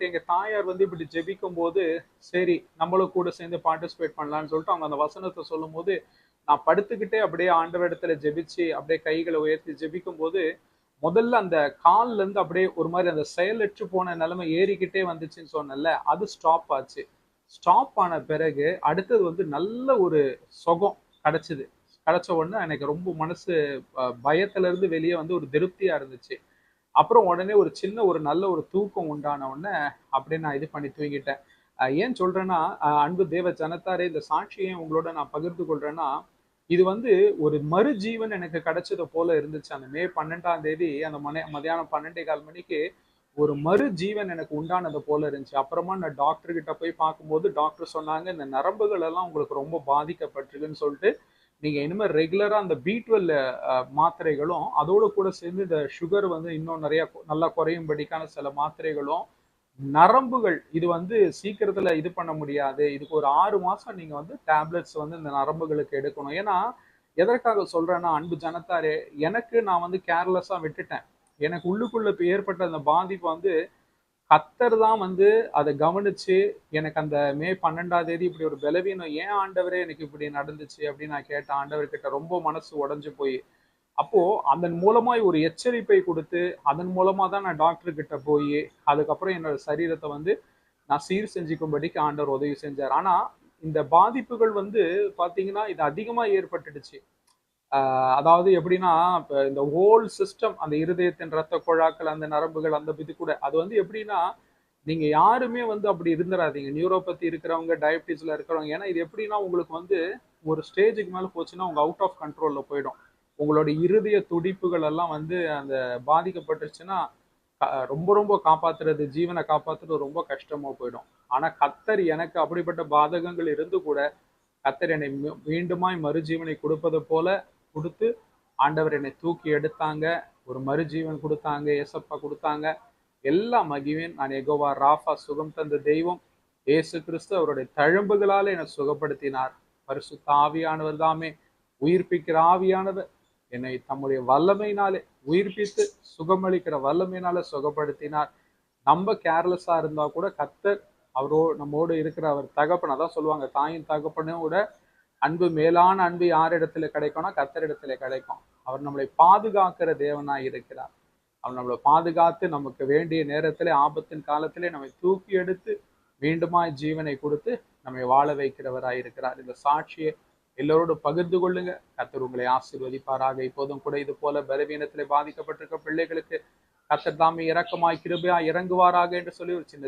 எங்க தாயார் வந்து இப்படி ஜெபிக்கும் போது சரி நம்மளும் கூட சேர்ந்து பார்ட்டிசிபேட் பண்ணலாம்னு சொல்லிட்டு அவங்க அந்த வசனத்தை சொல்லும் போது நான் படுத்துக்கிட்டே அப்படியே ஆண்டவரிடத்துல ஜெபிச்சு அப்படியே கைகளை உயர்த்தி ஜெபிக்கும் போது முதல்ல அந்த கால்ல இருந்து அப்படியே ஒரு மாதிரி அந்த செயலற்று போன நிலைமை ஏறிக்கிட்டே வந்துச்சுன்னு சொன்னேன்ல, அது ஸ்டாப் ஆச்சு. ஸ்டாப் ஆன பிறகு அடுத்தது வந்து நல்ல ஒரு சுகம் கிடைச்சது. கிடைச்ச உடனே எனக்கு ரொம்ப மனசு பயத்துல இருந்து வெளியே வந்து ஒரு திருப்தியா இருந்துச்சு. அப்புறம் உடனே ஒரு சின்ன ஒரு நல்ல ஒரு தூக்கம் உண்டான உடனே அப்படியே நான் இது பண்ணி தூங்கிட்டேன். ஏன் சொல்றேன்னா, அன்பு தேவ ஜனத்தாரே, இந்த சாட்சியை உங்களோட நான் பகிர்ந்து கொள்றேன்னா, இது வந்து ஒரு மறுஜீவன் எனக்கு கிடைச்சது போல இருந்துச்சு. அந்த மே 12ஆம் தேதி அந்த மதியானம் 12:15 மணிக்கு ஒரு மறுஜீவன் எனக்கு உண்டானது போல இருந்துச்சு. அப்புறமா நான் டாக்டர் கிட்ட போய் பார்க்கும்போது டாக்டர் சொன்னாங்க, இந்த நரம்புகள் எல்லாம் உங்களுக்கு ரொம்ப பாதிக்கப்பட்டிருக்குன்னு சொல்லிட்டு, நீங்க இனிமே ரெகுலரா அந்த B12 மாத்திரைகளும், அதோட கூட சேர்ந்து இந்த சுகர் வந்து இன்னும் நிறைய நல்லா குறையும்படிக்கான சில மாத்திரைகளும், நரம்புகள் இது வந்து சீக்கிரத்துல இது பண்ண முடியாது. இதுக்கு ஒரு 6 மாசம் நீங்க வந்து டேப்லெட்ஸ் வந்து இந்த நரம்புகளுக்கு எடுக்கணும். ஏன்னா, எதற்காக சொல்றேன்னா, அன்பு ஜனத்தாரே, எனக்கு நான் வந்து கேர்லெஸ்ஸா விட்டுட்டேன். எனக்கு உள்ளுக்குள்ள இப்ப ஏற்பட்ட அந்த பாதிப்பு வந்து கர்த்தர் தான் வந்து அத கவனிச்சு, எனக்கு அந்த மே 12ஆம் தேதி இப்படி ஒரு பலவீனம் ஏன் ஆண்டவரே எனக்கு இப்படி நடந்துச்சு அப்படின்னு நான் கேட்டேன் ஆண்டவர்கிட்ட ரொம்ப மனசு உடைஞ்சு போய். அப்போ அதன் மூலமாய் ஒரு எச்சரிப்பை குடுத்து, அதன் மூலமா தான் நான் டாக்டர் கிட்ட போயி, அதுக்கப்புறம் என்னோட சரீரத்த வந்து நான் சீர் செஞ்சுக்கும்படிக்கு ஆண்டவர் உதவி செஞ்சார். ஆனா, இந்த பாதிப்புகள் வந்து பாத்தீங்கன்னா, இது அதிகமா ஏற்பட்டுடுச்சு. அதாவது எப்படின்னா, இப்ப இந்த ஹோல் சிஸ்டம் அந்த இருதயத்தின் ரத்த குழாக்கள், அந்த நரம்புகள், அந்த இது கூட அது வந்து எப்படின்னா, நீங்க யாருமே வந்து அப்படி இருந்துராதீங்க. நியூரோபதி இருக்கிறவங்க, டயபிட்டிஸ்ல இருக்கிறவங்க. ஏன்னா இது எப்படின்னா, உங்களுக்கு வந்து ஒரு ஸ்டேஜுக்கு மேல போச்சுன்னா, உங்க அவுட் ஆஃப் கண்ட்ரோல்ல போயிடும். உங்களோட இருதய துடிப்புகள் எல்லாம் வந்து அந்த பாதிக்கப்பட்டுருச்சுன்னா, ரொம்ப ரொம்ப காப்பாத்துறது, ஜீவன காப்பாத்துறது ரொம்ப கஷ்டமா போயிடும். ஆனா கர்த்தர் எனக்கு அப்படிப்பட்ட பாதகங்கள் இருந்து கூட, கர்த்தர் என்னை மீண்டுமாய் மறுஜீவனை கொடுப்பது போல குடுத்து, ஆண்டவர் என்னை தூக்கி எடுத்தாங்க. ஒரு மறுஜீவன் குடுத்தாங்க. ஏசப்பா குடுத்தாங்க. எல்லா மகிமையும் நான் யெகோவா ராஃபா சுகம் தந்த தெய்வம். இயேசு கிறிஸ்து அவருடைய தழும்புகளால என்னை சுகப்படுத்தினார். பரிசுத்த ஆவியானவர் தாமே, உயிர்ப்பிக்கிற ஆவியானவர் என்னை தம்முடைய வல்லமையினாலே உயிர்ப்பித்து சுகமளிக்கிற வல்லமையினால சுகப்படுத்தினார். நம்ம கேர்லெஸ்ஸா இருந்தா கூட கர்த்தர் நம்மோடு இருக்கிற அவர் தகப்பன், அதான் சொல்லுவாங்க, தாயின் தகப்பனும் கூட அன்பு, மேலான அன்பு யாரிடத்துல கிடைக்கும்னா கர்த்தரிடத்துல கிடைக்கும். அவர் நம்மளை பாதுகாக்கிற தேவனாய் இருக்கிறார். அவர் நம்மளை பாதுகாத்து நமக்கு வேண்டிய நேரத்திலே, ஆபத்தின் காலத்திலே நம்மை தூக்கி எடுத்து மீண்டுமாய் ஜீவனை கொடுத்து நம்மை வாழ வைக்கிறவராய் இருக்கிறார். இந்த சாட்சியை எல்லோரோடும் பகிர்ந்து கொள்ளுங்க. கர்த்தர் உங்களை ஆசீர்வதிப்பாராக. இப்போதும் கூட இது போல பலவீனத்திலே பாதிக்கப்பட்டிருக்க பிள்ளைகளுக்கு கர்த்தர் தாமே இரக்கமாய் கிருபையாய் இறங்குவாராக என்று சொல்லி ஒரு சின்ன